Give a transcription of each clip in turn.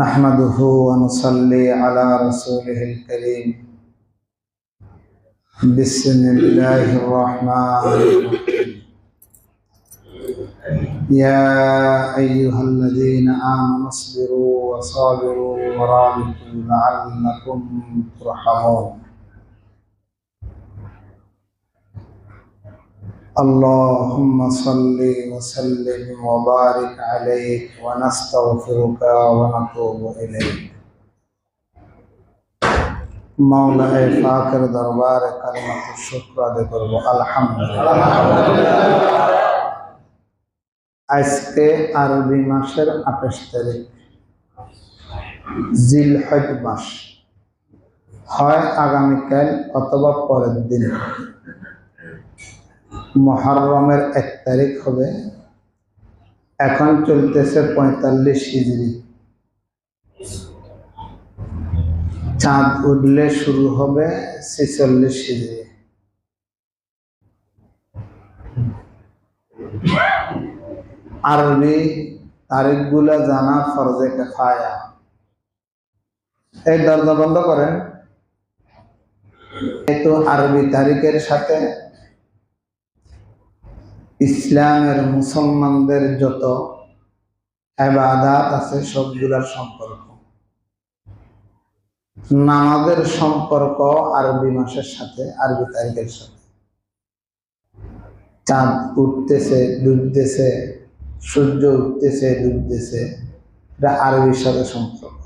نحمده ونصلي على رسوله الكريم بسم الله الرحمن الرحيم يا أيها الذين آمنوا اصبروا وصابروا ورابطوا لعلكم ترحمون اللهم صل وسلم وبارك عليك ونستغفرك ونتوب إليك মওলায়ে পাকের দরবারে কালিমাতুশ শুকর আদায় করব আলহামদুলিল্লাহ। আজকে আরবি মাসের 28 তারিখ জিলহজ মাস, হয় আগামীকাল অথবা পরের দিন মুহররমের 1 তারিখ হবে। এখন চলতেছে 45 হিজরি। চাঁদ উঠলে শুরু হবে 46 হিজরি। আরবি তারিখগুলা জানা ফরজে কিফায়া। এই দরজা বন্ধ করেন। তো আরবি তারিখের সাথে ইসলামের মুসলমানদের যত ইবাদত আছে সবগুলার সম্পর্ক। নামাজের সম্পর্ক আরবি মাসের সাথে, আরবি তারিখের সাথে। চাঁদ উঠতেছে ডুবতেছে, সূর্য উঠতেছে ডুবতেছে, এটা আরবির সাথে সম্পর্ক।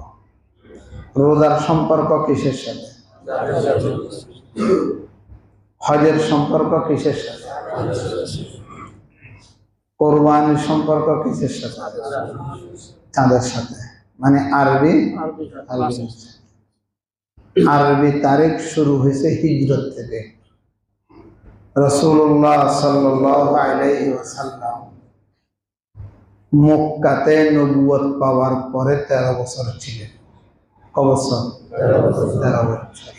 রোজার সম্পর্ক কিসের সাথে? হজের সম্পর্ক কিসের সাথে? কোরবানির সম্পর্ক কিসের সাথে? চাঁদের সাথে। মানে আরবি আরবি তারিখ শুরু হয়েছে হিজরত থেকে। রাসূলুল্লাহ সাল্লাল্লাহু আলাইহি ওয়াসাল্লাম মক্কাতে নবুয়ত পাওয়ার পরে 13 বছর ছিলেন। কত বছর? 13 বছর।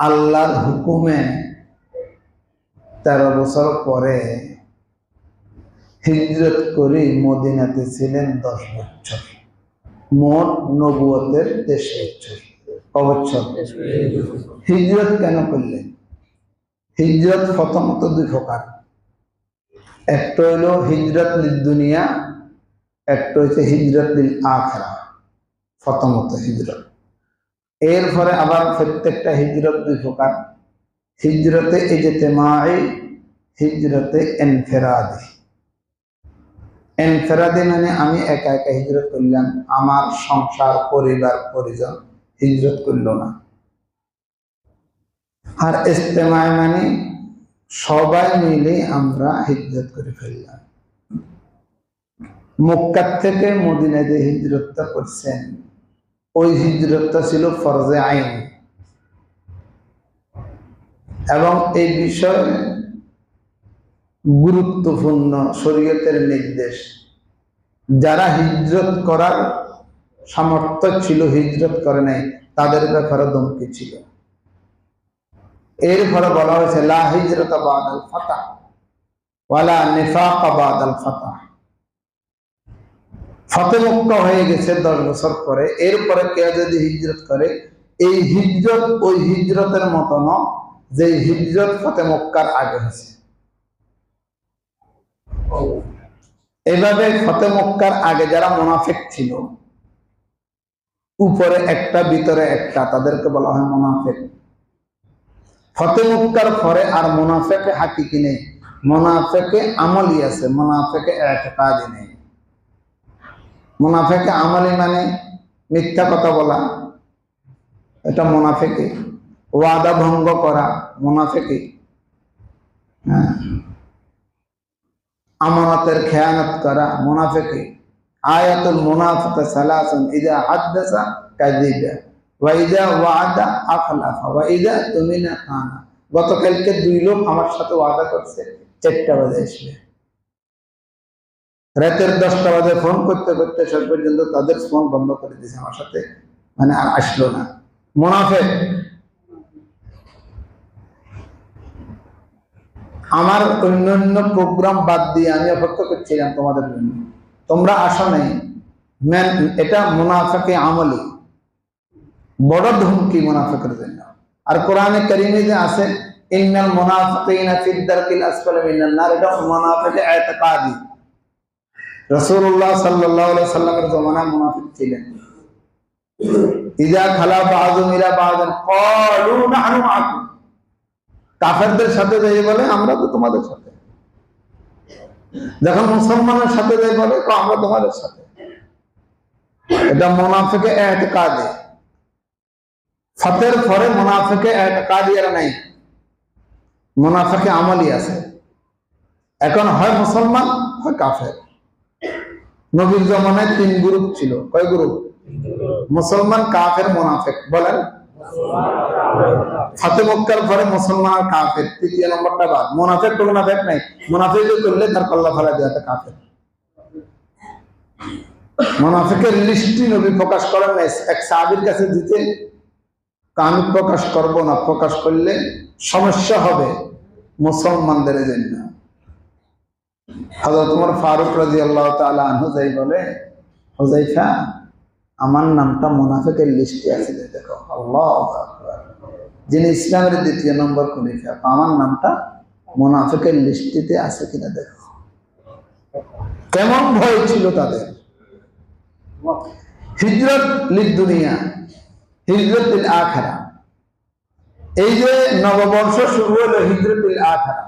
আল্লাহর হুকুমে 13 বছর পরে হিজরত করে মদিনাতে ছিলেন 10 বছর। মোট নবুয়তের 23 বছর। কত বছর? হিজরত কেন করলেন? হিজরত প্রথমত 2 প্রকার। একটা হলো হিজরত লিদ দুনিয়া, একটা হচ্ছে হিজরত লিল আখিরা। প্রথমত হিজরত। এরপরে আবার প্রত্যেকটা হিজরত 2 প্রকার। হিজরতে ইজতিমাই, হিজরতে ইনফিরাদি। ইনফিরাদি মানে আমি একা একা হিজরত করলাম, আমার সংসার পরিবার পরিজন হিজরত করল না। আর ইজতিমাই মানে সবাই মিলে আমরা হিজরত করে ফেললাম। মক্কা থেকে মদিনায় যে হিজরতটা করছেন, ওই হিজরতটা ছিল ফরজে আইন। এবং এই বিষয়ে গুরুত্বপূর্ণ শরীয়তের নির্দেশ। যারা হিজরত করার সামর্থ্য ছিল হিজরত করে নাই, তাদের ব্যাপারে ধমকি ছিল। এরপরে বলা হয়েছে লা হিজরাতা বাদাল ফাতহ ওয়ালা নিফাক বাদাল ফাতহ। ফতহ মক্কা হয়ে গেছে 10 বছর পরে, এরপরে কেউ যদি হিজরত করে, এই হিজরত ওই হিজরতের মতো না যে হিজরত ফতহ মক্কার আগে হয়েছে। এভাবে ফতহ মক্কার আগে যারা মুনাফিক ছিল, উপরে একটা ভিতরে একটা, তাদেরকে বলা হয় মুনাফিক। ফতহ মক্কার পরে আর মুনাফিক হাকিকি নেই, মুনাফিক আমলি আছে, মুনাফিক ইতিকাদি নেই। মুনাফিক আমলি মানে মিথ্যা কথা বলা, এটা মুনাফিকি। ওয়াদা ভঙ্গ করা মুনাফিকি। আমানতের খেয়ানত করা মুনাফিকি। আয়াতুল মুনাফিক সালাসুন ইযা হাদাসা কাযিবা ওয়া ইযা ওয়াদা আখলাফা ওয়া ইযা তুমিনা খানা। গতকালকে 2 লোক আমার সাথে ওয়াদা করছে 4টা বাজে আসবে। রাতের 10টা বাজে ফোন করতে করতে শেষ পর্যন্ত তাদের ফোন বন্ধ করে দিয়েছে, আমার সাথে মানে আর আসলো না। মুনাফিক। আমার অন্যান্য প্রোগ্রাম বাদ দিয়ে আমি অপেক্ষা করছিলাম তোমাদের জন্য, তোমরা আসো নাই। এটা মুনাফিকে আমলি, বড় ধমকি মুনাফিকের জন্য। আর কোরআনে কারীমে যে আছে ইন্নাল মুনাফিকিনা ফিদ দারকিল আসফালি মিনান নার, এটা মুনাফিকে ইতিকাদি। রাসূলুল্লাহ সাল্লাল্লাহু আলাইহি সাল্লামের জামানায় মুনাফিক ছিলেন। ইযা খালা বাযুম ইলা বাযিন ক্বালু নাহনু মাআকুম, কাফেরদের সাথে যাই বলে আমরা তো তোমাদের সাথে। যখন মুসলমানের সাথে যাই বলে আমরা তোমাদের সাথে। এটা মুনাফিকে ইতিকাদি। ফাতের পরে মুনাফিকে ইতিকাদি আর নাই, মুনাফিকে আমলি আছে। এখন হয় মুসলমান হয় কাফের। নবীর জামানায় 3 গ্রুপ ছিল। কয় গ্রুপ? মুসলমান, কাফের, মুনাফিক। বলেন ফাতে মক্কার পরে মুসলমান আর কাফের, তৃতীয় নম্বরটা বাদ। মুনাফিক তো মুনাফিক নাই, মুনাফিক করলে তার কল্লা ফেলা দেওয়া কাফের। মুনাফিকের লিস্টটি নবী প্রকাশ করেন নাই। এক সাহাবীর কাছে দিতে, আমি প্রকাশ করব না, প্রকাশ করলে সমস্যা হবে মুসলমানদের জন্য। হযরত ওমর ফারুক রাদিয়াল্লাহু তাআলা আনহু যাই বলে, হুযায়ফা আমার নামটা মুনাফিকের লিস্টে আছে, দেখো। আল্লাহু আকবার। যিনি ইসলামের দ্বিতীয় নম্বর খলিফা, আমার নামটা মুনাফিকের লিস্টিতে আছে কিনা দেখো। কেমন ভয় ছিল তাদের। হিজরত লিদ দুনিয়া, হিজরত লিল আখিরা। এই যে নববর্ষ শুরু হলো হিজরত লিল আখিরা,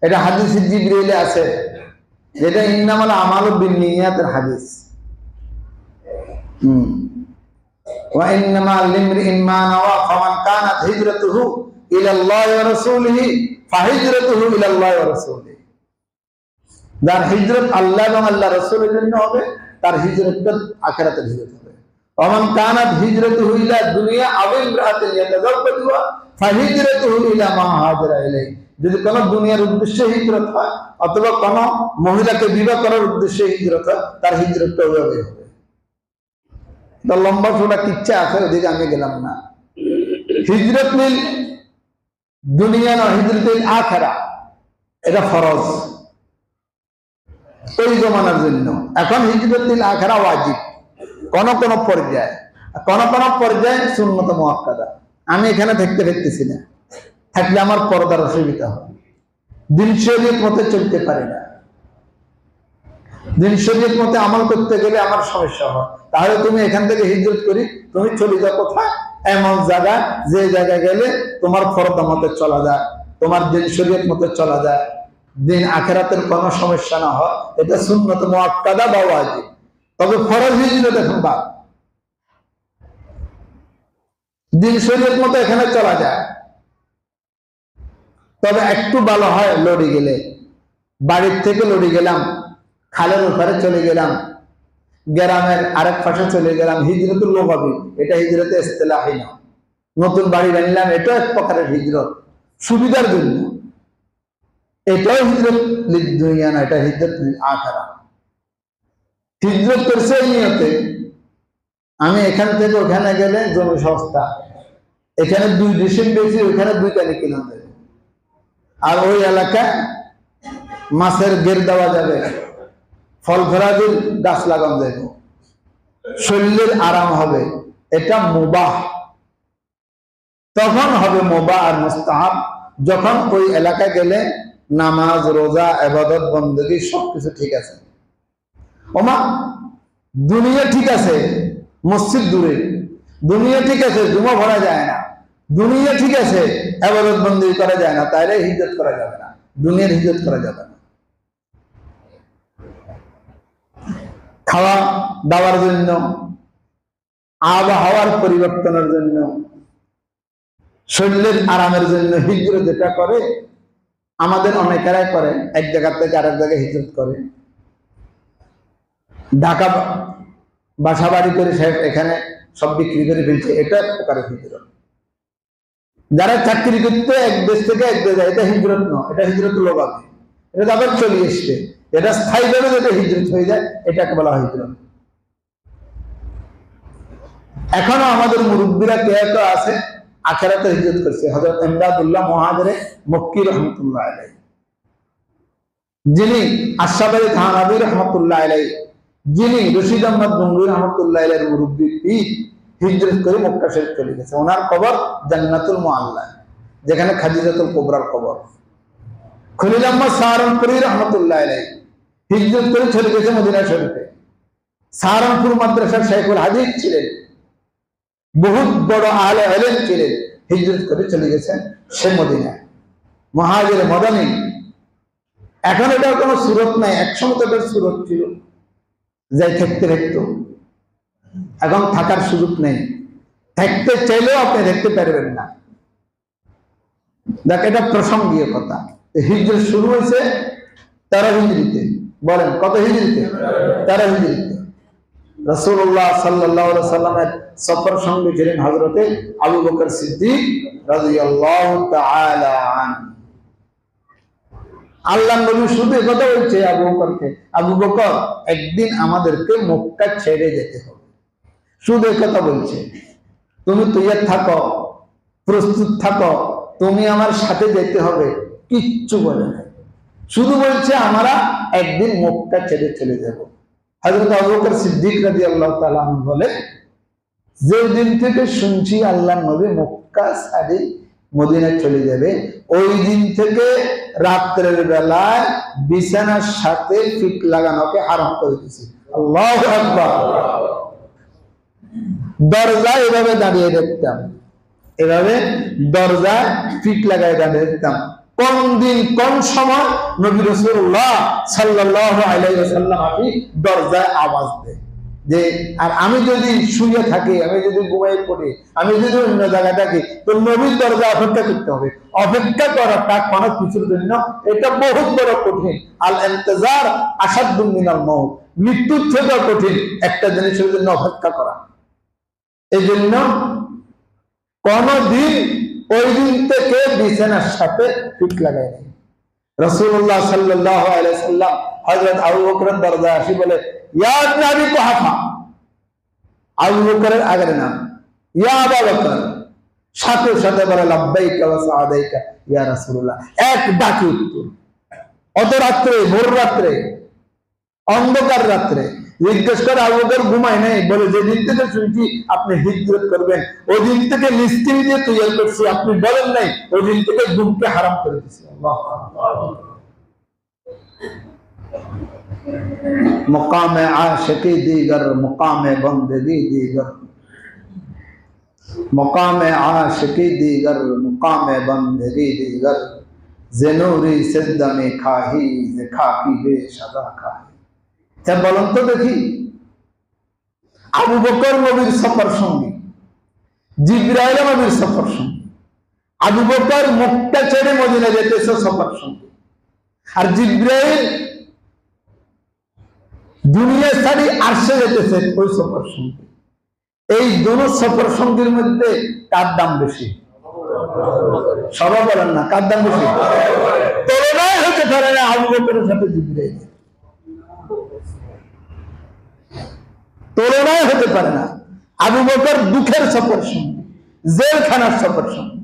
এটা হাদিসে জিবরিলে আছে, যেটা ইন্নামাল আমালু বিন্নিয়াতের হাদিস। ওয়া ইন্নামা লিমরিইন মা নাওয়া ফামান কানাত হিজরাতুহু ইলাল্লাহি ওয়া রাসূলিহি ফাহিজরাতুহু ইলাল্লাহি ওয়া রাসূলিহি। যার হিজরত আল্লাহ এবং আল্লাহর রাসূলের জন্য হবে, তার হিজরতটা আখিরাতের হিজরত হবে। ওমান কানাত হিজরাতুহু ইলা দুনিয়া আও ইমরাআতিন ইয়াতাযাওয়াজুহা ফাহিজরাতুহু ইলা মা হাজারা ইলাইহি। যদি কোন দুনিয়ার উদ্দেশ্যে হিজরত হয় অথবা কোন মহিলাকে বিবাহ করার উদ্দেশ্যে হিজরত হয়, তার হিজরতটা ওইভাবে হবে। তো লম্বা ছোটা কিচ্ছা আছে, ওদিকে আমি গেলাম না। হিজরত লিল দুনিয়া না, হিজরত লিল আখিরা, এটা ফরজ ওই জমানার জন্য। এখন হিজরত লিল আখিরা ওয়াজিব কোন কোন পর্যায়ে, কোন কোন পর্যায়ে সুন্নত মুআক্কাদা। আমি এখানে থাকতেছি না, থাকলে আমার পর্দার অসুবিধা হয়, দিন শরীয়ত মতে চলতে পারি না। দিন শরীয়ত মতে আমল করতে গেলে আমার সমস্যা হয়। তাহলে তুমি এখান থেকে হিজরত করি, তুমি চলে যাও কোথায়? এমন জায়গা, যে জায়গায় গেলে তোমার পর্দা মতে চলা যায়, তোমার দিন শরীয়ত মতে চলা যায়, দিন আখিরাতের কোনো সমস্যা না হয়। এটা সুন্নত মুআক্কাদা বা ওয়াজিব। তবে ফরজ হিজরত এখন বাদ। দিন শরীয়ত মতে এখানে চলা যায়, তবে একটু ভালো হয় লড়ি গেলে। বাড়ির থেকে লড়ি গেলাম, খালের ওপারে চলে গেলাম, গ্রামের আরেক পাশে চলে গেলাম, হিজরতুল লুগাবি, এটা হিজরতে ইসতিলাহি না। নতুন বাড়ি বানালাম, এটা এক প্রকারের হিজরত, সুবিধার জন্য। এটাও হিজরত লিদ দুনিয়া না, এটা হিজরত লিল আখিরা। হিজরত করছে এই নিয়তে, আমি এখান থেকে ওখানে গেলে জমি সস্তা, এখানে 2 ডিসিম বেশি, ওখানে 2 কানি কিনা যাবে। আর ওই এলাকায় মাছের গের দেওয়া যাবে, ফল ফলাদির গাছ লাগানো যাবে, শরীরের আরাম হবে, এটা মুবাহ। তখন হবে মুবাহ আর মুস্তাহাব যখন ওই এলাকায় গেলে নামাজ, রোজা, ইবাদত, বندگی সবকিছু ঠিক আছে। ওমা দুনিয়া ঠিক আছে, মসজিদ দূরে, দুনিয়া ঠিক আছে, জুমা পড়া যায় না, দুনিয়া ঠিক আছে, ইবাদত বندگی করা যায় না, তাইলে হিজরত করা যাবে না, দুনিয়ার হিজরত করা যাবে না। খাওয়া দাওয়ার জন্য, আবহাওয়ার পরিবর্তনের জন্য, শরীরের আরামের জন্য হিজরত যেটা করে, আমাদের অনেকেরাই করে, এক জায়গা থেকে আরেক জায়গায় হিজরত করে। ঢাকা বাসা বাড়ি করে এখানে সব বিক্রি করে ফেলছে, এটা এক প্রকারের হিজরত। যারা চাকরি করতে এক দেশ থেকে এক দেশে যায়, এটা হিজরত নয়, এটা হিজরত লুগাবি, এটা আবার চলে এসছে। এটা স্থায়ীভাবে যেটা হিজরত হয়ে যায়, এটাকে বলা হয় হিজরত। এখনো আমাদের মুরব্বীরা কেউ কেউ আছে আখিরাতে হিজরত করছে। হযরত ইমদাদুল্লাহ মুহাজিরে মক্কি রাহমাতুল্লাহ আলাইহি, যিনি আশরাফ আলী থানভী রাহমাতুল্লাহ আলাইহি, যিনি রশিদ আহমদ গঙ্গুই রহমতুল্লাহ আলাইহির মুরব্বী পীর, হিজরত করে মক্কা শরীফ চলে গেছে। ওনার কবর জান্নাতুল মুআল্লা, যেখানে খাদিজাতুল কুবরার কবর। খলিল আহমদ সাহারানপুরি রহমতুল্লাহ আলাইহি হিজরত করে চলে গেছে মদিনা শরীফে। সাহারানপুর মাদ্রাসার শাইখুল হাদিস ছিলেন, বহুত বড় আলে ইলম ছিলেন, হিজরত করে চলে গেছেন সে মদিনায়। মুহাজির মদনী। এখন এটার কোনো সুরত নাই, একসময় তো এটার সুরত ছিল, যাই থাকতে থাকতো। এখন থাকার সুযোগ নেই, থাকতে চাইলেও আপনি দেখতে পারবেন না। দেখ, এটা প্রসঙ্গীয় কথা। হিজরত শুরু হয়েছে 13 হিজরিতে। বলেন কত হিজরিতে? 13 হিজরিতে। রাসূলুল্লাহ সাল্লাল্লাহু আলাইহি সাল্লামের সফর সঙ্গী ছিলেন হযরতে আবু বকর সিদ্দিক রাদিয়াল্লাহু তাআলা আনহু। আল্লাহ নবী শুধু কথা বলছে আবু বকরকে, আবু বকর একদিন আমাদেরকে মক্কা ছেড়ে যেতে হবে। শুধু কথা বলছে, তুমি তৈয়ার থাকো, প্রস্তুত থাকো, তুমি আমার সাথে যেতে হবে। কিচ্ছু বলে না, শুধু বলছে আমরা একদিন মক্কা ছেড়ে চলে যাব। হযরত আবু বকর সিদ্দিক রাদিয়াল্লাহু তাআলা আনহু বলে, যে দিন থেকে শুনছি আল্লাহ নবী মক্কা ছেড়ে মদিনায় চলে যাবে, ওই দিন থেকে রাত্রের বেলায় বিছানার সাথে ফিট লাগানোকে হারাম করে দিয়েছি। আল্লাহু আকবার। দরজায় এভাবে দাঁড়িয়ে দেখতাম, এভাবে দরজায় ফিট লাগায় দাঁড়িয়ে দেখতাম। কোন দিন কোন সময় নবী রাসূলুল্লাহ সাল্লাল্লাহু আলাইহি ওয়াসাল্লাম আসি দরজায় আওয়াজ দেয় যে, আর আমি যদি শুয়ে থাকি, আমি যদি ঘুমিয়ে পড়ি, আমি যদি অন্য জায়গায় থাকি, তো নবীর দরজা অপেক্ষা করতে হবে। অপেক্ষা করাটা কোনো কিছুর জন্য এটা বহুত বড় কঠিন। আল ইন্তেজার আসাদ্দু মিনাল মাউত, মৃত্যুর থেকে কঠিন একটা জিনিসের জন্য অপেক্ষা করা। এই জন্য কোনদিন ওই দিন থেকে বিছানার সাথে ফিট লাগাই নাই। রাসূলুল্লাহ সাল্লাল্লাহু আলাইহি ওয়াসাল্লাম হযরত আবু বকরের দরজায় আসি বলে, ইয়া ইবনে আবি কুহাফা, আবু বকরের আগের নাম, ইয়া আবু বকর, সাথে সাথে বলে লাব্বাইকা ওয়া সাআদাইকা ইয়া রাসূলুল্লাহ। এক ডাকে উত্তর। অত রাত্রে, ভোর রাত্রে, অন্ধকার রাত্রে জিজ্ঞেস করে আবু বকর ঘুমায় নাই, বলে যেদিন থেকে শুনছি আপনি হিজরত করবেন ওই দিন থেকে নিশ্চিত দিয়ে তৈরি করছি, আপনি বলেন নাই, ওই দিন থেকে ঘুমকে হারাম করে দিয়েছি। আল্লাহু আকবার। मुकाम आशिकी दीगर मुकाम बंदगी दीगर, मुकाम आशिकी दीगर मुकाम बंदगी दीगर, ज़ेनूरी सिद्दमे खाही ज़िखाकी बेशदा खाही। তা বলুন তো দেখি, আবু বকর নবীর সফর সঙ্গী, জিবরাইল নবীর সফর সঙ্গী। আবু বকর মক্কা ছেড়ে মদিনা যেতেছে সফর সঙ্গী, আর জিবরাইল দুনিয়া ছাড়ি আরশে যেতেছে ওই সফর সঙ্গী। এই দুটো সফর সঙ্গীর মধ্যে কার দাম বেশি? সবাই বলেন না, কার দাম বেশি? তুলনায় হতে পারে না আবু বকরের সাথে জিবরাইল, তুলনায় হতে পারে না। আবু বকর দুঃখের সফর সঙ্গী, জেলখানার সফর সঙ্গী,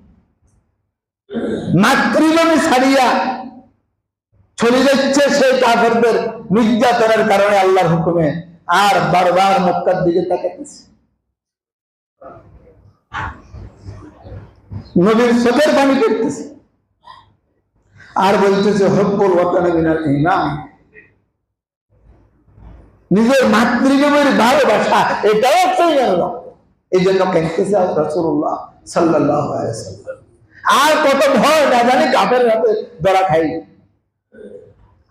মাতৃভূমি ছাড়িয়া চলে যাচ্ছে সেই কাফেরদের নির্যাতনের কারণে আল্লাহর হুকুমে, আর বারবার মক্কার দিকে তাকাতেছে। নবীর চোখের পানি করতেছে আর বলতেছে হুব্বুল ওয়াতানি মিনাল ঈমান, নিজের মাতৃভূমির ভালোবাসা এটাও একটা ঈমান। এই জন্য কেনতেছে রাসূলুল্লাহ সাল্লাল্লাহু আলাইহি ওয়াসাল্লাম। আর কত ভয় না জানি কাফের হাতে ধরা খাই।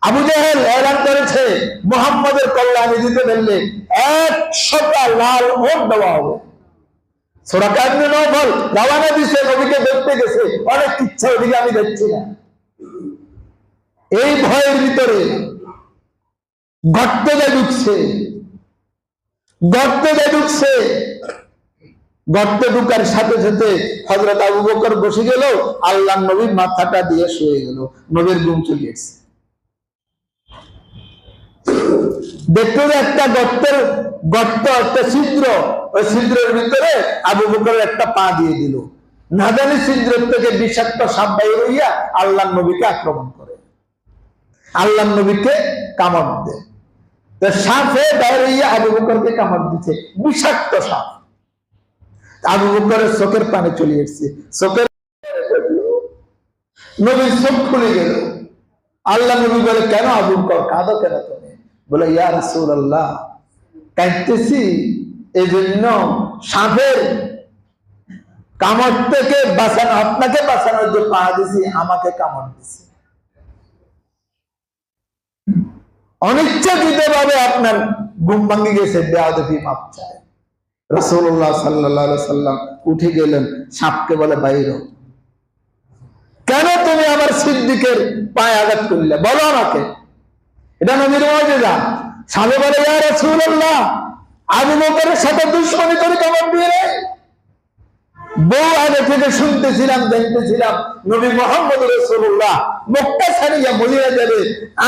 আবু জাহেল এলান করেছে মুহাম্মাদের কল্যাণে দিতে পারলে 100টা লাল উট দেওয়া হবে। সূরা কাফিরুন নওফল রওনা দিছে, নবীকে দেখতে গেছে, অনেক ইচ্ছা, ওদিকে আমি দেখছি না। এই ভয়ের ভিতরে গর্তে ঢুকছে, গর্তে ঢুকার সাথে সাথে হযরত আবু বকর বসে গেল, আল্লাহর নবীর মাথাটা দিয়ে শুয়ে গেল, নবীর ঘুম চলে গেছে। দেখতে একটা গর্ত, একটা ছিদ্র, ওই ছিদ্রের ভিতরে আবু বকর একটা পা দিয়ে দিল। না জানি ছিদ্রের থেকে বিষাক্ত সাপ বাইর হইয়া আল্লাহর নবীকে আক্রমণ করে, আল্লাহর নবীকে কামড় দেয়। তো সাপে দাঁড়িয়ে আবু বকরকে কামড় দিচ্ছে, বিষাক্ত সাপ। আবু বকরের চোখের পানি চলে এসেছে, চোখের নবীর চোখ খুলে গেল। আল্লাহ নবী বলে, কেন আবু বকর কাঁদো কেন তুমি? বলে, ইয়া রাসূলুল্লাহ, কাঁদতেছি এই জন্য সাপের কামড় থেকে বাঁচানো, আপনাকে বাঁচানোর জন্য পা দিছি, আমাকে কামড় দিছি। অনিচ্ছাকৃত ভাবে আপনার ঘুম ভাঙে গেছে, বেয়াদবি মাপ চায়। রাসূলুল্লাহ সাল্লাল্লাহু আলাইহি সাল্লাম উঠে গেলেন, সাপকে বলে, বাইরে। কেন তুমি আমার সিদ্দিকের পায়ে আঘাত করলে, বলো আমাকে। এটা নবীর মুজিজা। সাপে বলে, ইয়া রাসূলুল্লাহ, আবু বকরের সাথে দুশমনি করে কামড় দিয়ে বউ আগে থেকে শুনতেছিলাম, জানতেছিলাম নবী মুহাম্মদ রাসূলুল্লাহ মক্কা ছাড়িয়া মদিনা যাবে,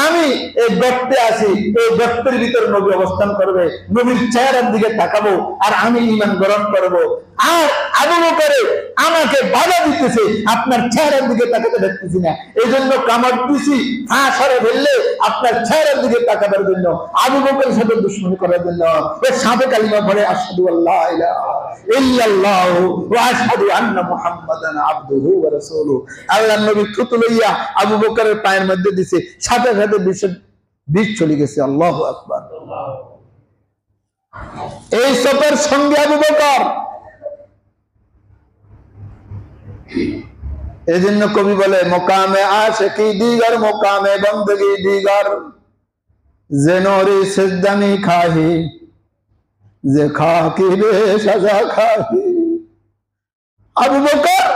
আমি এই গর্তে আছি, এই গর্তের ভিতর নবী অবস্থান করবে, নবীর চেহারার দিকে তাকাবো আর আমি ঈমান গ্রহণ করব। আর আবু বকর আমাকে বাধা দিতেছে, আপনার চেহারার দিকে তাকাতে দেখতেছি না, এই জন্য কামড় দিছি, সরে ফেললে আপনার চেহারার দিকে তাকাবার জন্য, আবু বকরের সাথে দুশমনি করার জন্য। এর সাথে কালিমা পড়ে, আশহাদু আল্লা ইলাহা ইল্লাল্লাহু ওয়া আশহাদু আন্না মুহাম্মাদান আবদুহু ওয়া রাসূলুহু। আল্লাহর নবী থুতু লইয়া আবু বকরের পায়ের মধ্যে দিছে, সাথে সাথে বিষ চলে গেছে। আল্লাহু আকবার। এই সফর সঙ্গে আবু বকর। এই জন্য কবি বলে, মোকামে আশিকি দিগার, মোকামে বন্দগি দিগার, যে নরে সিজদামি খাহি, যে খাকি রে সাজা খাহি। আবু বকর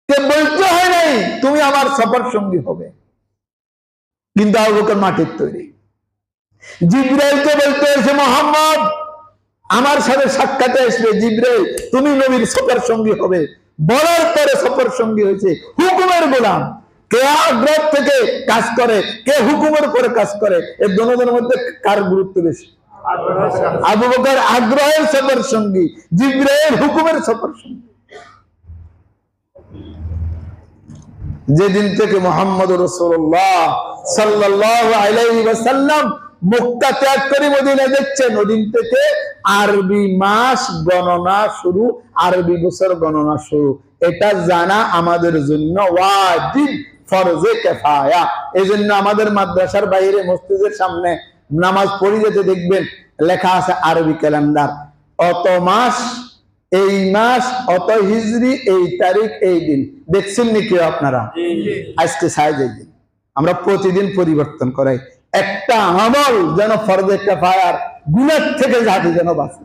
কে বলতে হয় নাই তুমি আমার সফর সঙ্গী হবে, কিন্তু আবু বকর মাটির তৈরি। জিবরাইলকে বলতে হয়েছে, মুহাম্মদ আমার সাথে সাক্ষাতে আসবে, জিবরাইল তুমি নবীর সফর সঙ্গী হবে। বলার পরে সফর সঙ্গী হয়েছে। হুকুমের গোলাম, কে আগ্রহ থেকে কাজ করে, কে হুকুমের পরে কাজ করে, এই দুজনের মধ্যে কার গুরুত্ব বেশি? আবু বকর আগ্রহের সফর সঙ্গী, জিবরাইল হুকুমের সফর সঙ্গী। যেদিন থেকে মুহাম্মদ রাসূলুল্লাহ সাল্লাল্লাহু আলাইহি ওয়াসাল্লাম মক্কা ত্যাগ করে মদিনা যাচ্ছেন, ওদিন থেকে আরবি মাস গণনা শুরু, আরবি বছর গণনা শুরু। এটা জানা আমাদের জন্য ওয়াজিব, ফরজে কিফায়া। এজন্য আমাদের মাদ্রাসার বাইরে মসজিদের সামনে নামাজ পড়ে যেতে দেখবেন লেখা আছে আরবি ক্যালেন্ডার, অত মাস, এই মাস, অত হিজরি, এই তারিখ, এই দিন। দেখছেন নাকি আপনারা? আজকে সাইজে দিন আমরা প্রতিদিন পরিবর্তন করাই। একটা আমল যেন ফরজে কিফায়ার গুনাহ থেকে জাতি যেন বাঁচে।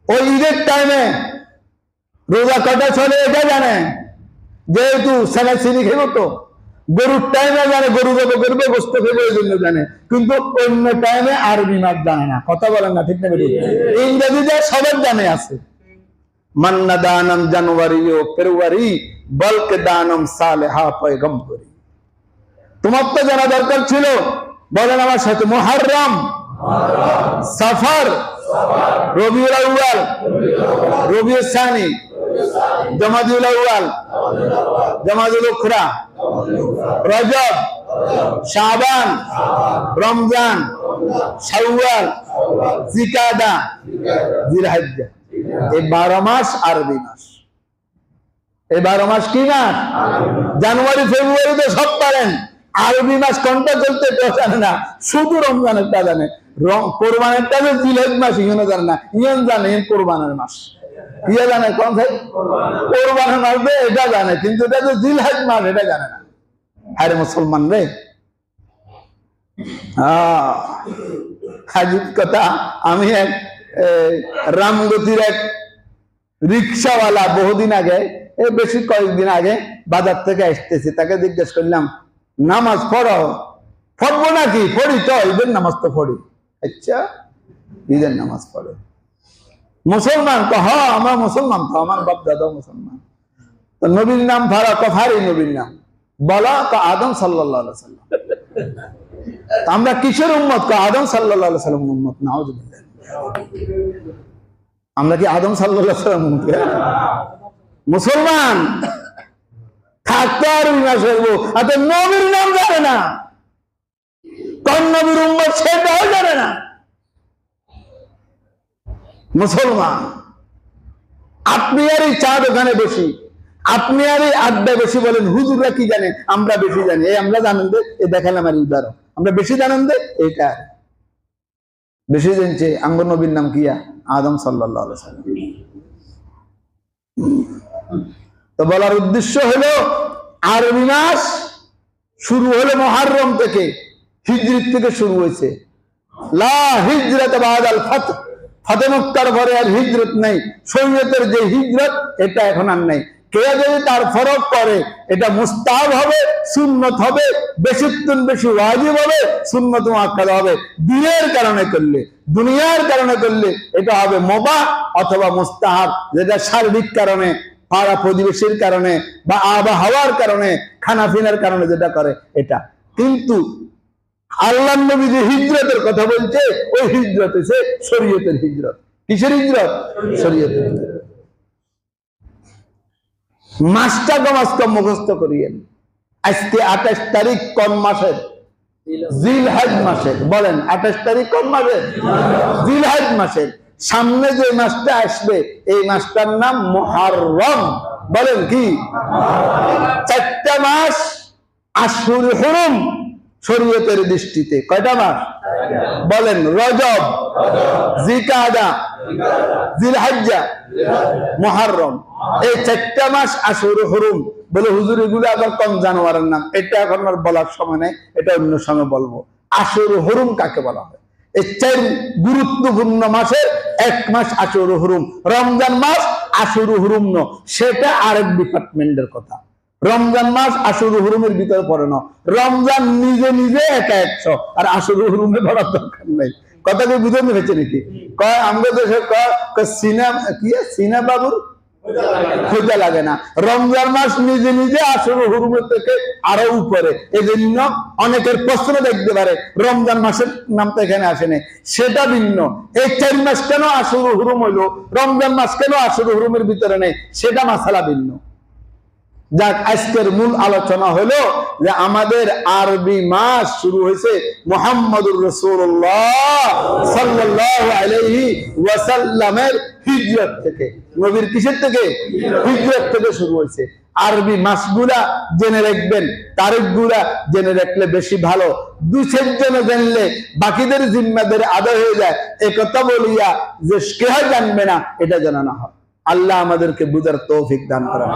ওই ঈদের টাইমে রোজা কটা চলে এটা জানে, যেহেতু সেনা চিনি খেলো তো গরুর টাইমে জানে, গরু জবাই করবে, গোশত খাবে, এই জন্য জানে, কিন্তু অন্য টাইমে আরবি মাস জানে না। কথা বলেন না, ঠিক না? ইংরেজিতে সবার জানে আছে। মান্না দানম জানুয়ারি ও ফেব্রুয়ারি, বলকে দানম সালেহা পয়গম্বরি। তোমার তো জানা দরকার ছিল। বলেন আমার সাথে, মুহররম, সফর, রবিউল আউয়াল, রবিউল সানি, জমাদুল আউয়াল, জমাদুল উখরা, রজব, শাবান, রমজান, শাওয়াল, জিকাদা, জিলহজ্জা। এই 12 মাস আরবি মাস। এই 12 মাস কি মাস? জানুয়ারি ফেব্রুয়ারিতে সব পারেন, আরবি মাস কোনটা চলতে কেউ জানে না, শুধু রমজানেরটা জানে। কোরবানের যে জিলহজ মাস ইয়নো জানে না, ইয়ন জানে কোরবানের মাস। ইয়ে জানে কোন ভাই? কোরবানের মাস এটা জানে, কিন্তু এটা যে জিলহজ মাস এটা জানে না। আরে মুসলমান রে, হাজিব কথা। আমি এক রামগতির এক রিক্সাওয়ালা বহুদিন আগে, বেশি কয়েকদিন আগে বাজার থেকে আসতেছি, তাকে জিজ্ঞেস করলাম, নামাজ পড়ো? পড়বো নাকি? পড়ি তো, ঈদের নামাজ তো পড়ি। আচ্ছা, ঈদের নামাজ পড়ে? মুসলমান? হ্যাঁ আমরা মুসলমান, তো আমার বাপ দাদা মুসলমান। তো নবীর নাম ফারা, কফারি নবীর নাম বলা, আদম সাল্লাল্লাহু আলাইহি সাল্লাম। আমরা কিসের উম্মত? আদম সাল্লাল্লাহু আলাইহি সাল্লাম উম্মত। নাউযুবিল্লাহ। আমরা কি আদম সাল্লাল্লাহু আলাইহি সাল্লাম উম্মত? মুসলমান থাকতে আর বিশ্বাস করবো, আর নবীর নাম জানে না। কোন নবীর উম্মত সেটাও জানে না। মুসলমান, আপনি আর এই চা দোকানে বেশি, আপনি আর এই আড্ডা বেশি বলেন হুজুররা কি জানে, আমরা বেশি জানি। এই আমরা জানেন দে, এই দেখেন আমার উদাহরণ, আমরা বেশি জানেন দে, এইটা বেশি জানছে। আঙ্গ নবীর নাম কিয়া? আদম সাল্লাল্লাহু আলাইহি ওয়াসাল্লাম। তো বলার উদ্দেশ্য হলো আরবি মাস শুরু হলো মুহররম থেকে, হিজরত থেকে শুরু হয়েছে। লা হিজরাত বাদাল ফাতহ, ফাতহ মক্কার পরে আর হিজরত নাই। শরীয়তের যে হিজরত এটা এখন আর নাই। কে যদি তার ফরক করে, এটা মুস্তাহাব হবে, সুন্নত হবে, বেশি বেশি ওয়াজিব হবে, সুন্নত মুআক্কাদ হবে। দিনের কারণে করলে, দুনিয়ার কারণে করলে এটা হবে মুবাহ অথবা মুস্তাহাব, যেটা শারীরিক কারণে, পাড়া প্রতিবেশীর কারণে বা আবহাওয়ার কারণে, খানাফিনার কারণে যেটা করে এটা। কিন্তু আল্লাহর নবী যে হিজরতের কথা বলছে, ওই হিজরত হচ্ছে শরীয়তের হিজরত। কিসের হিজরত? শরীয়তের হিজরত। মাসটা কম মুখস্থ করিয়েন। আজকে 28 তারিখ কোন মাসের? জিলহজ মাসের। বলেন 28 তারিখ কোন মাসের? জিলহজ মাসের। সামনে যে মাসটা আসবে এই মাসটার নাম মুহররম। বলেন কি? 4টা মাস আশহুর হুরুম শরীয়তের দৃষ্টিতে। কয়টা মাস? বলেন। রজব, জিলকাদা, জিলহজ্জা, মুহররম। এই 4টা মাস আশহুর হুরুম। বলে হুজুর এগুলো আবার কোন জানোয়ারের নাম? এটা এখন আর বলার সময় নেই, এটা অন্য সময় বলবো। আশহুর হুরুম কাকে বলা হয়? এই 4 গুরুত্বপূর্ণ মাসের এক মাস আশহুর হুরুম। রমজান মাস আশহুর হুরুম ন, সেটা আরেক ডিপার্টমেন্টের কথা। রমজান মাস আশহুর হুরুমের ভিতরে পড়ে না। রমজান নিজে নিজে একা 100, আর আশহুর হুরুমে পড়ার দরকার নাই। কথাকে বুঝে হয়েছে নাকি? কয় আমাদের দেশে কয় সিনেমা কি, সিনা বাবুর খোঁজা লাগে না। রমজান মাস নিজে নিজে আশহুর হুরুমের থেকে আরো উপরে। এই জন্য অনেকের প্রশ্ন দেখতে পারে রমজান মাসের নাম তো এখানে আসেনি, সেটা ভিন্ন। এই 4 মাস কেন আশহুর হুরুম হইলো, রমজান মাস কেন আশহুর হুরুমের ভিতরে নেই, সেটা মাসালা ভিন্ন। যাক, আজকের মূল আলোচনা হলো যে আমাদের আরবি মাস শুরু হয়েছে মুহাম্মদুর রাসূলুল্লাহ সাল্লাল্লাহু আলাইহি ওয়াসাল্লামের হিজরত থেকে। নবীর কিসের থেকে? হিজরত থেকে শুরু হয়েছে। আরবি মাসগুলা জেনে রাখবেন, তারিখগুলা জেনে রাখলে বেশি ভালো। 2-4 জনে জানলে বাকিদের জিম্মাদের আদায় হয়ে যায়। একথা বলিয়া যে কেউ জানবে না এটা জানা না হয়। আল্লাহ আমাদেরকে বুঝার তৌফিক দান করেন।